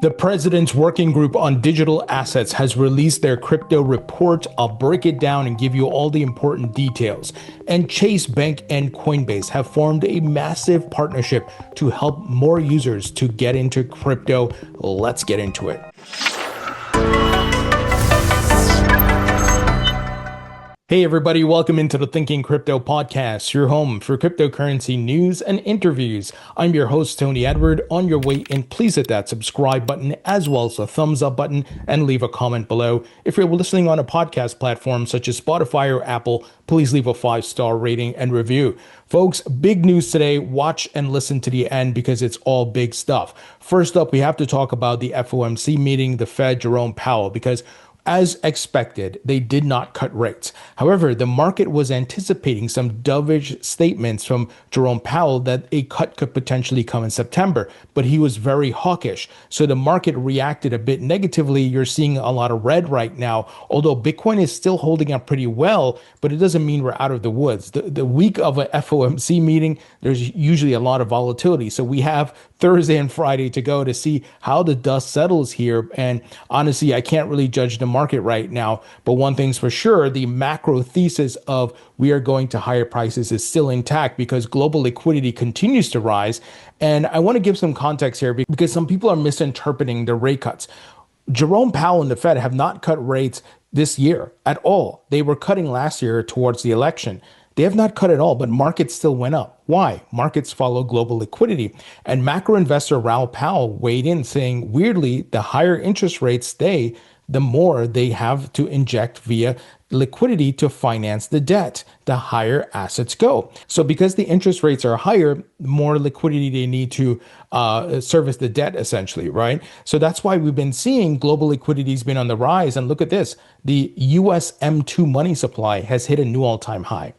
The President's Working Group on Digital Assets has released their crypto report. I'll break it down and give you all the important details. And Chase Bank and Coinbase have formed a massive partnership to help more users to get into crypto. Let's get into it. Hey everybody, welcome into the Thinking Crypto podcast, your home for cryptocurrency news and interviews. I'm your host, Tony Edward. On your way in, please hit that subscribe button as well as the thumbs up button and leave a comment below. If you're listening on a podcast platform such as Spotify or Apple, please leave a 5-star rating and review. Folks, big news today. Watch and listen to the end because it's all big stuff. First up, we have to talk about the FOMC meeting, the Fed, Jerome Powell, because as expected, they did not cut rates. However, the market was anticipating some dovish statements from Jerome Powell that a cut could potentially come in September, but he was very hawkish. So the market reacted a bit negatively. You're seeing a lot of red right now, although Bitcoin is still holding up pretty well, but it doesn't mean we're out of the woods. The week of a FOMC meeting, there's usually a lot of volatility. So we have Thursday and Friday to go to see how the dust settles here. And honestly, I can't really judge the market right now. But one thing's for sure, the macro thesis of we are going to higher prices is still intact because global liquidity continues to rise. And I want to give some context here because some people are misinterpreting the rate cuts. Jerome Powell and the Fed have not cut rates this year at all. They were cutting last year towards the election. They have not cut at all, but markets still went up. Why? Markets follow global liquidity. And macro investor Raoul Powell weighed in saying, weirdly, the higher interest rates stay, the more they have to inject via liquidity to finance the debt, the higher assets go. So because the interest rates are higher, the more liquidity they need to service the debt essentially, right? So that's why we've been seeing global liquidity has been on the rise. And look at this, the US M2 money supply has hit a new all-time high.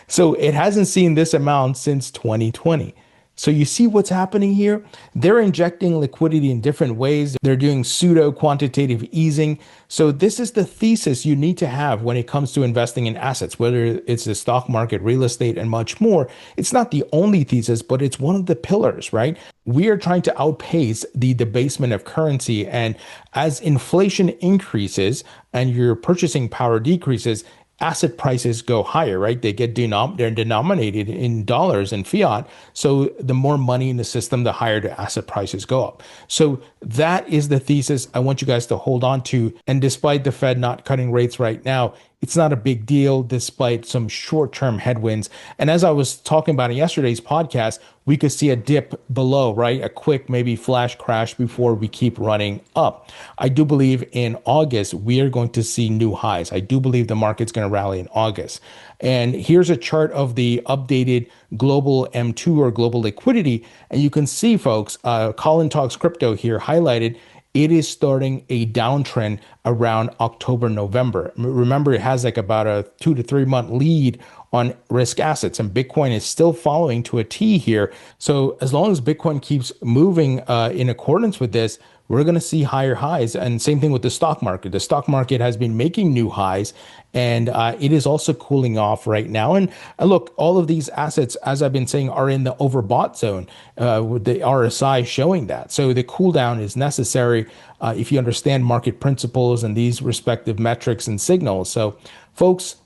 So it hasn't seen this amount since 2020. So you see what's happening here? They're injecting liquidity in different ways. They're doing pseudo quantitative easing. So this is the thesis you need to have when it comes to investing in assets, whether it's the stock market, real estate, and much more. It's not the only thesis, but it's one of the pillars, right? We are trying to outpace the debasement of currency. And as inflation increases and your purchasing power decreases, asset prices go higher, right? They're denominated in dollars and fiat. So the more money in the system, the higher the asset prices go up. So that is the thesis I want you guys to hold on to. And despite the Fed not cutting rates right now, it's not a big deal despite some short-term headwinds. And as I was talking about in yesterday's podcast, we could see a dip below, right? A quick maybe flash crash before we keep running up. I do believe in August, we are going to see new highs. I do believe the market's going to rally in August. And here's a chart of the updated global M2 or global liquidity. And you can see, folks, Colin Talks Crypto here highlighted, it is starting a downtrend around October, November. Remember, it has like about a 2 to 3 month lead on risk assets, and Bitcoin is still following to a T here. So as long as Bitcoin keeps moving in accordance with this, we're going to see higher highs. And same thing with the stock market. The stock market has been making new highs, and it is also cooling off right now. And look, all of these assets, as I've been saying, are in the overbought zone, with the RSI showing that. So the cool down is necessary if you understand market principles and these respective metrics and signals. So folks,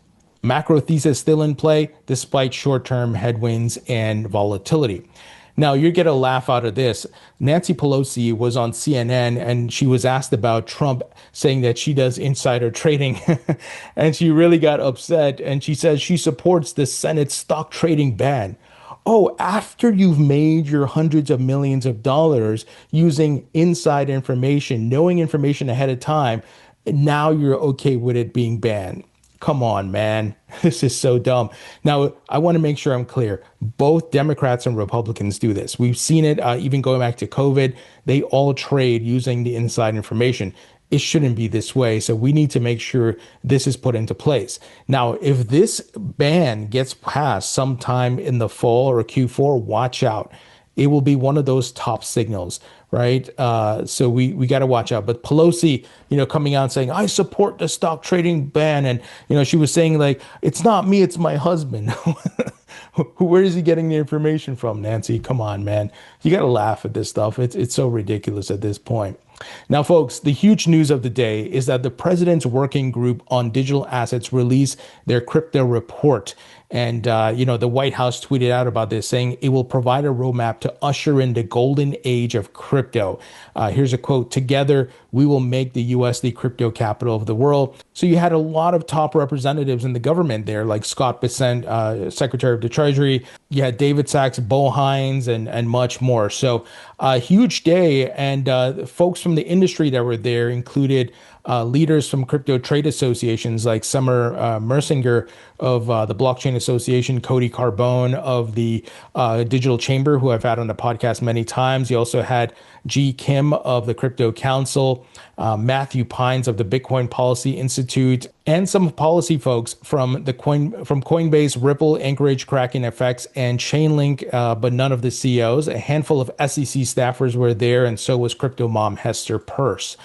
macro thesis still in play despite short-term headwinds and volatility. Now, you get a laugh out of this. Nancy Pelosi was on CNN and she was asked about Trump saying that she does insider trading. And she really got upset. And she says she supports the Senate stock trading ban. Oh, after you've made your hundreds of millions of dollars using inside information, knowing information ahead of time, now you're okay with it being banned. Come on, man. This is so dumb. Now, I want to make sure I'm clear. Both Democrats and Republicans do this. We've seen it even going back to COVID. They all trade using the inside information. It shouldn't be this way. So we need to make sure this is put into place. Now, if this ban gets passed sometime in the fall or Q4, watch out. It will be one of those top signals, right? So we got to watch out. But Pelosi, coming out and saying, I support the stock trading ban. And, she was saying like, it's not me, it's my husband. Where is he getting the information from, Nancy? Come on, man. You got to laugh at this stuff. It's so ridiculous at this point. Now, folks, the huge news of the day is that the president's working group on digital assets released their crypto report. And, the White House tweeted out about this, saying it will provide a roadmap to usher in the golden age of crypto. Here's a quote: "Together, we will make the U.S. the crypto capital of the world." So you had a lot of top representatives in the government there, like Scott Bessent, Secretary of the Treasury. You had David Sachs, Bo Hines, and much more. So a huge day. And folks from the industry that were there included leaders from crypto trade associations like Summer Mersinger of the Blockchain Association, Cody Carbone of the Digital Chamber, who I've had on the podcast many times. You also had G. Kim of the Crypto Council, Matthew Pines of the Bitcoin Policy Institute, and some policy folks from Coinbase, Ripple, Anchorage, Kraken FX, and Chainlink, but none of the CEOs. A handful of SEC staffers were there, and so was crypto mom Hester Peirce.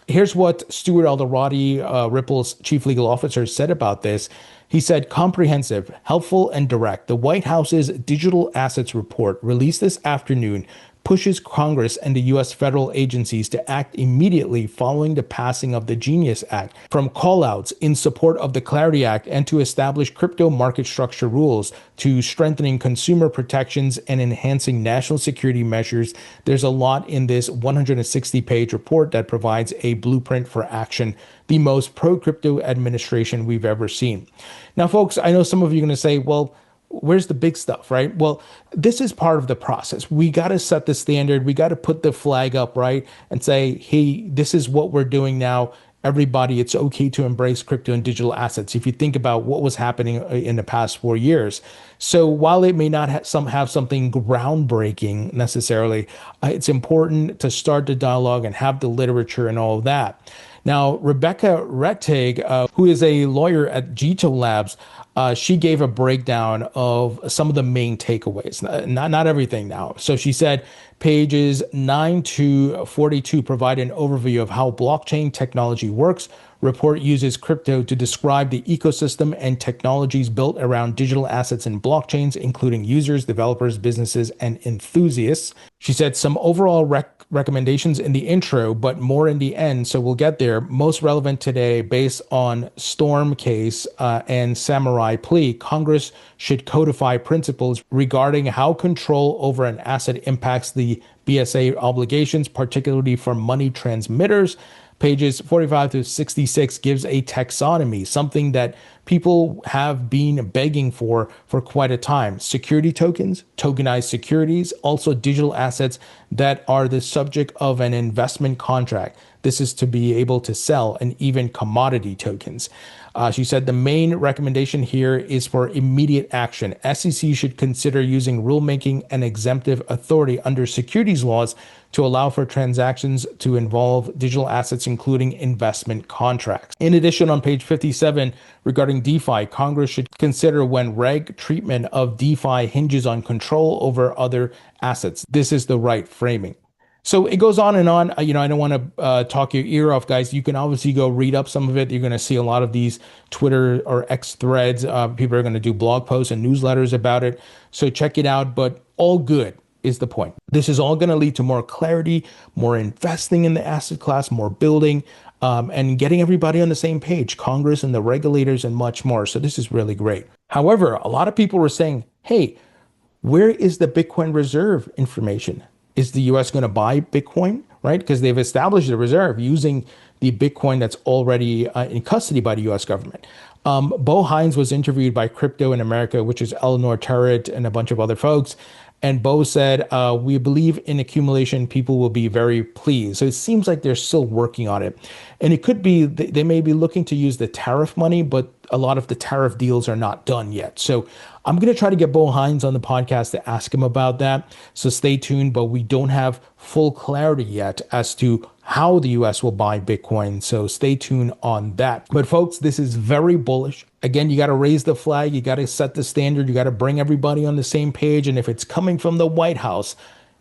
Here's what Stuart Alderati, Ripple's chief legal officer, said about this. He said, "Comprehensive, helpful, and direct. The White House's digital assets report released this afternoon pushes Congress and the U.S. federal agencies to act immediately following the passing of the Genius Act, from callouts in support of the Clarity Act and to establish crypto market structure rules to strengthening consumer protections and enhancing national security measures. There's a lot in this 160-page report that provides a blueprint for action, the most pro-crypto administration we've ever seen." Now, folks, I know some of you are going to say, well, where's the big stuff, right? Well, this is part of the process. We got to set the standard. We got to put the flag up, right? And say, hey, this is what we're doing now. Everybody, it's okay to embrace crypto and digital assets. If you think about what was happening in the past 4 years. So while it may not have something groundbreaking necessarily, it's important to start the dialogue and have the literature and all of that. Now, Rebecca Rettig, who is a lawyer at Gito Labs, she gave a breakdown of some of the main takeaways, not everything now. So she said pages 9 to 42 provide an overview of how blockchain technology works. Report uses crypto to describe the ecosystem and technologies built around digital assets and blockchains, including users, developers, businesses, and enthusiasts. She said some overall recommendations in the intro, but more in the end, so we'll get there. Most relevant today, based on Storm case and Samurai plea, Congress should codify principles regarding how control over an asset impacts the BSA obligations, particularly for money transmitters. Pages 45 to 66 gives a taxonomy, something that people have been begging for quite a time. Security tokens, tokenized securities, also digital assets that are the subject of an investment contract. This is to be able to sell, and even commodity tokens. She said the main recommendation here is for immediate action. SEC should consider using rulemaking and exemptive authority under securities laws to allow for transactions to involve digital assets, including investment contracts. In addition, on page 57, regarding DeFi, Congress should consider when reg treatment of DeFi hinges on control over other assets. This is the right framing. So it goes on and on. I don't want to talk your ear off, guys. You can obviously go read up some of it. You're going to see a lot of these Twitter or X threads. People are going to do blog posts and newsletters about it. So check it out. But all good is the point. This is all going to lead to more clarity, more investing in the asset class, more building, and getting everybody on the same page, Congress and the regulators and much more. So this is really great. However, a lot of people were saying, hey, where is the Bitcoin reserve information? Is the U.S. going to buy Bitcoin, right? Because they've established a reserve using the Bitcoin that's already in custody by the U.S. government. Bo Hines was interviewed by Crypto in America, which is Eleanor Terrett and a bunch of other folks. And Bo said, we believe in accumulation, people will be very pleased. So it seems like they're still working on it. And it could be, they may be looking to use the tariff money, but a lot of the tariff deals are not done yet. So I'm going to try to get Bo Hines on the podcast to ask him about that. So stay tuned, but we don't have full clarity yet as to how the US will buy Bitcoin. So stay tuned on that. But folks, this is very bullish. Again, you got to raise the flag. You got to set the standard. You got to bring everybody on the same page. And if it's coming from the White House,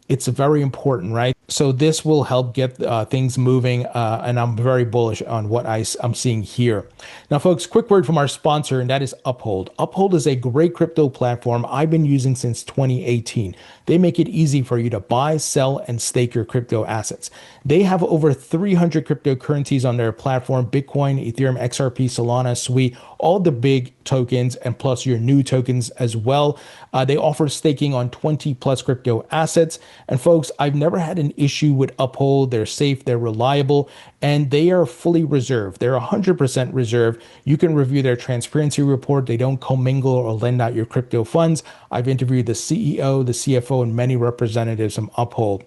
it's very important, right? So this will help get things moving, and I'm very bullish on what I'm seeing here. Now, folks, quick word from our sponsor, and that is Uphold. Uphold is a great crypto platform I've been using since 2018. They make it easy for you to buy, sell, and stake your crypto assets. They have over 300 cryptocurrencies on their platform: Bitcoin, Ethereum, XRP, Solana, SWI, all the big tokens, and plus your new tokens as well. They offer staking on 20 plus crypto assets. And folks, I've never had an issue with Uphold. They're safe, they're reliable, and they are fully reserved. They're 100% reserved. You can review their transparency report. They don't commingle or lend out your crypto funds. I've interviewed the CEO, the CFO, and many representatives from Uphold.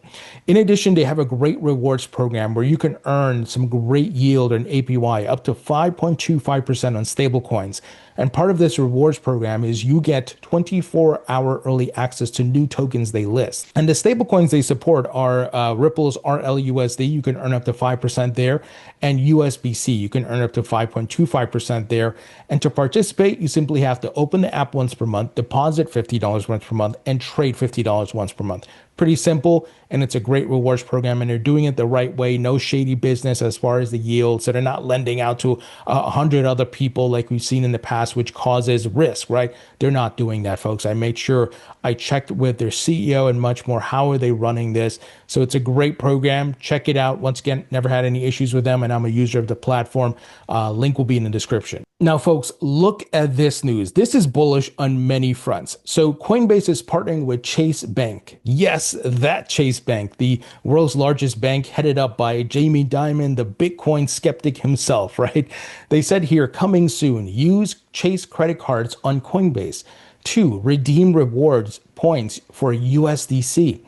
In addition, they have a great rewards program where you can earn some great yield and APY up to 5.25% on stablecoins. And part of this rewards program is you get 24-hour early access to new tokens they list. And the stablecoins they support are Ripple's RLUSD. You can earn up to 5% there. And USBC, you can earn up to 5.25% there. And to participate, you simply have to open the app once per month, deposit $50 once per month, and trade $50 once per month. Pretty simple, and it's a great rewards program, and they're doing it the right way. No shady business as far as the yield. So they're not lending out to 100 other people like we've seen in the past, which causes risk, right? They're not doing that, folks. I made sure I checked with their CEO and much more. How are they running this? So it's a great program. Check it out. Once again, never had any issues with them, and I'm a user of the platform. Link will be in the description. Now, folks, look at this news. This is bullish on many fronts. So Coinbase is partnering with Chase Bank. Yes, that Chase Bank, the world's largest bank, headed up by Jamie Dimon, the Bitcoin skeptic himself, right? They said here, coming soon, use Chase credit cards on Coinbase. 2, redeem rewards points for USDC.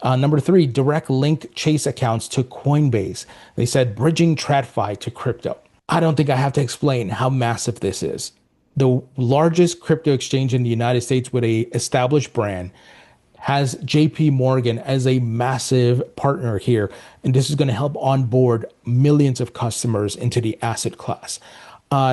Number 3, direct link Chase accounts to Coinbase. They said bridging TradFi to crypto. I don't think I have to explain how massive this is. The largest crypto exchange in the United States with a established brand has Jpmorgan as a massive partner here. And this is going to help onboard millions of customers into the asset class.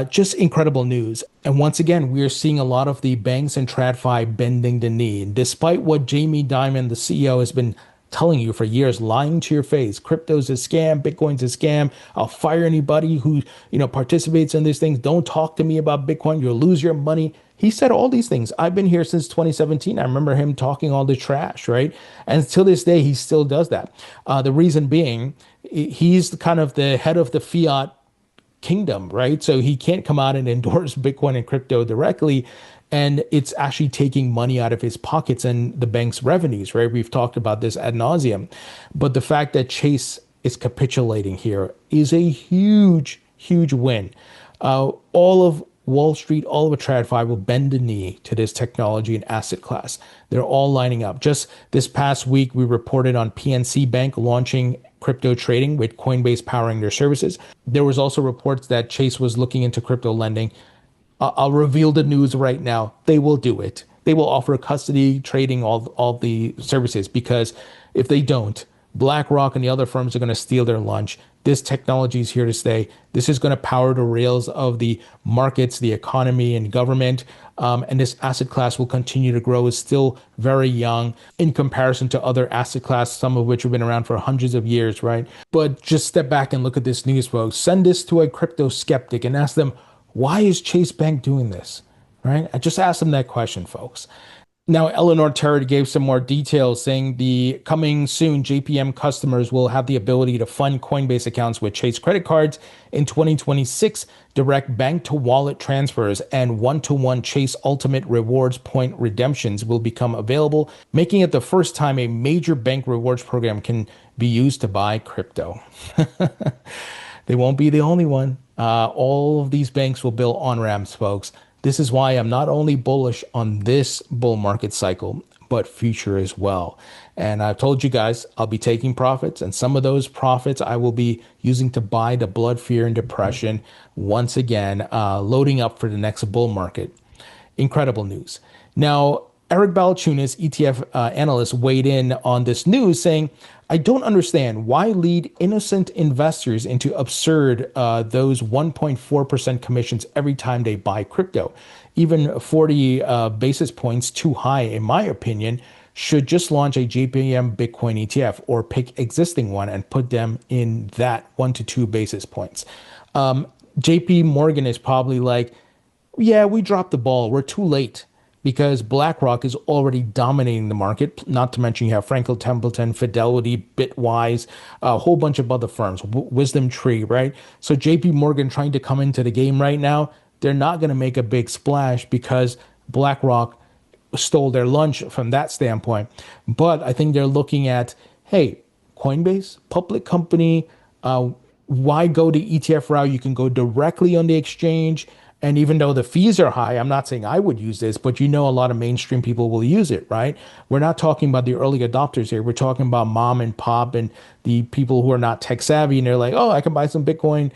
Just incredible news. And once again, we are seeing a lot of the banks and TradFi bending the knee. Despite what Jamie Dimon, the CEO, has been telling you for years, lying to your face, crypto's a scam, Bitcoin's a scam. I'll fire anybody who, participates in these things. Don't talk to me about Bitcoin. You'll lose your money. He said all these things. I've been here since 2017. I remember him talking all the trash, right? And till this day, he still does that. The reason being, he's kind of the head of the fiat kingdom, right? So he can't come out and endorse Bitcoin and crypto directly. And it's actually taking money out of his pockets and the bank's revenues, right? We've talked about this ad nauseum. But the fact that Chase is capitulating here is a huge, huge win. All of Wall Street, all of TradFi will bend the knee to this technology and asset class. They're all lining up. Just this past week, we reported on PNC Bank launching crypto trading with Coinbase powering their services. There was also reports that Chase was looking into crypto lending. I'll reveal the news right now. They will do it. They will offer custody, trading, all the services, because if they don't, BlackRock and the other firms are going to steal their lunch. This technology is here to stay. This is going to power the rails of the markets, the economy, and government. And this asset class will continue to grow. It's still very young in comparison to other asset classes, some of which have been around for hundreds of years, right? But just step back and look at this news, folks. Send this to a crypto skeptic and ask them, why is Chase Bank doing this, right? I just asked them that question, folks. Now, Eleanor Terry gave some more details, saying the coming soon JPM customers will have the ability to fund Coinbase accounts with Chase credit cards. In 2026, direct bank-to-wallet transfers and one-to-one Chase Ultimate Rewards point redemptions will become available, making it the first time a major bank rewards program can be used to buy crypto. They won't be the only one. All of these banks will build on-ramps, folks. This is why I'm not only bullish on this bull market cycle, but future as well. And I've told you guys, I'll be taking profits, and some of those profits I will be using to buy the blood, fear, and depression once again, loading up for the next bull market. Incredible news. Now, Eric Balchunas, ETF analyst, weighed in on this news saying, I don't understand why lead innocent investors into absurd those 1.4% commissions every time they buy crypto. Even 40 basis points too high, in my opinion. should just launch a JPM Bitcoin ETF or pick existing one and put them in that 1 to 2 basis points. JP Morgan is probably like, yeah, we dropped the ball. We're too late because BlackRock is already dominating the market. Not to mention you have Franklin Templeton, Fidelity, Bitwise, a whole bunch of other firms, Wisdom Tree, right? So JP Morgan trying to come into the game right now, they're not going to make a big splash because BlackRock stole their lunch from that standpoint. But I think they're looking at, hey, Coinbase, public company, why go the ETF route? You can go directly on the exchange. And even though the fees are high, I'm not saying I would use this, but a lot of mainstream people will use it, right? We're not talking about the early adopters here. We're talking about mom and pop and the people who are not tech savvy. And they're like, oh, I can buy some Bitcoin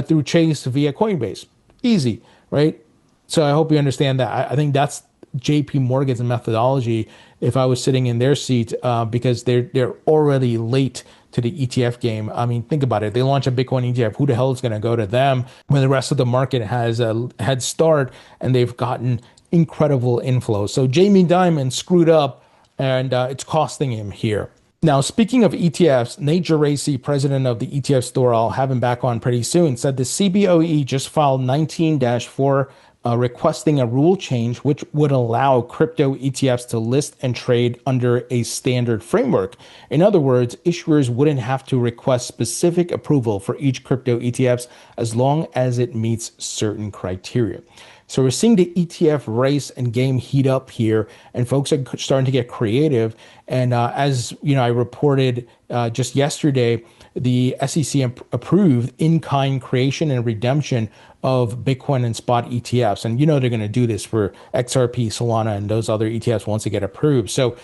through Chase via Coinbase. Easy, right? So I hope you understand that. I think that's JP Morgan's methodology if I was sitting in their seat, because they're already late to the ETF game. I mean, think about it. They launch a Bitcoin ETF. Who the hell is going to go to them when the rest of the market has a head start and they've gotten incredible inflows? So Jamie Dimon screwed up and it's costing him here. Now, speaking of ETFs, Nate Geraci, president of the ETF store, I'll have him back on pretty soon, said the Cboe just filed 19-4 requesting a rule change which would allow crypto ETFs to list and trade under a standard framework. In other words, issuers wouldn't have to request specific approval for each crypto ETFs as long as it meets certain criteria. So we're seeing the ETF race and game heat up here, and folks are starting to get creative. And as I reported just yesterday, the SEC approved in-kind creation and redemption of Bitcoin and spot ETFs. And they're going to do this for XRP, Solana, and those other ETFs once they get approved. So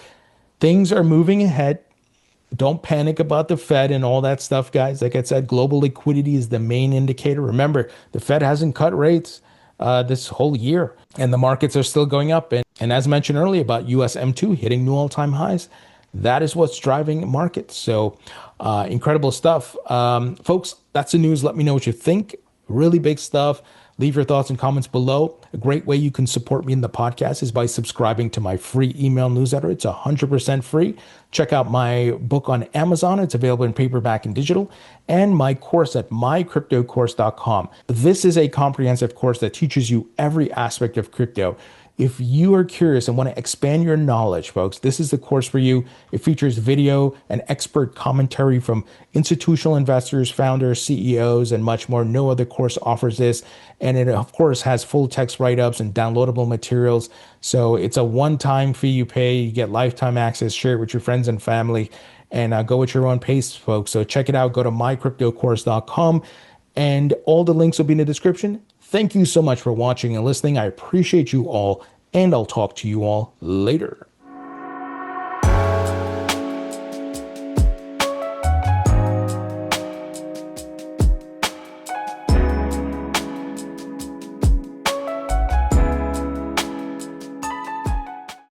things are moving ahead. Don't panic about the Fed and all that stuff, guys. Like I said, global liquidity is the main indicator. Remember, the Fed hasn't cut rates this whole year, and the markets are still going up. And as mentioned earlier about US M2 hitting new all-time highs, that is what's driving markets. So incredible stuff. Folks, that's the news. Let me know what you think. Really big stuff. Leave your thoughts and comments below. A great way you can support me in the podcast is by subscribing to my free email newsletter. It's 100% free. Check out my book on Amazon. It's available in paperback and digital, and my course at mycryptocourse.com. This is a comprehensive course that teaches you every aspect of crypto. If you are curious and want to expand your knowledge, folks, this is the course for you. It features video and expert commentary from institutional investors, founders, CEOs, and much more. No other course offers this. And it, of course, has full text write-ups and downloadable materials. So it's a one-time fee you pay. You get lifetime access. Share it with your friends and family, and go at your own pace, folks. So check it out. Go to mycryptocourse.com, and all the links will be in the description. Thank you so much for watching and listening. I appreciate you all, and I'll talk to you all later.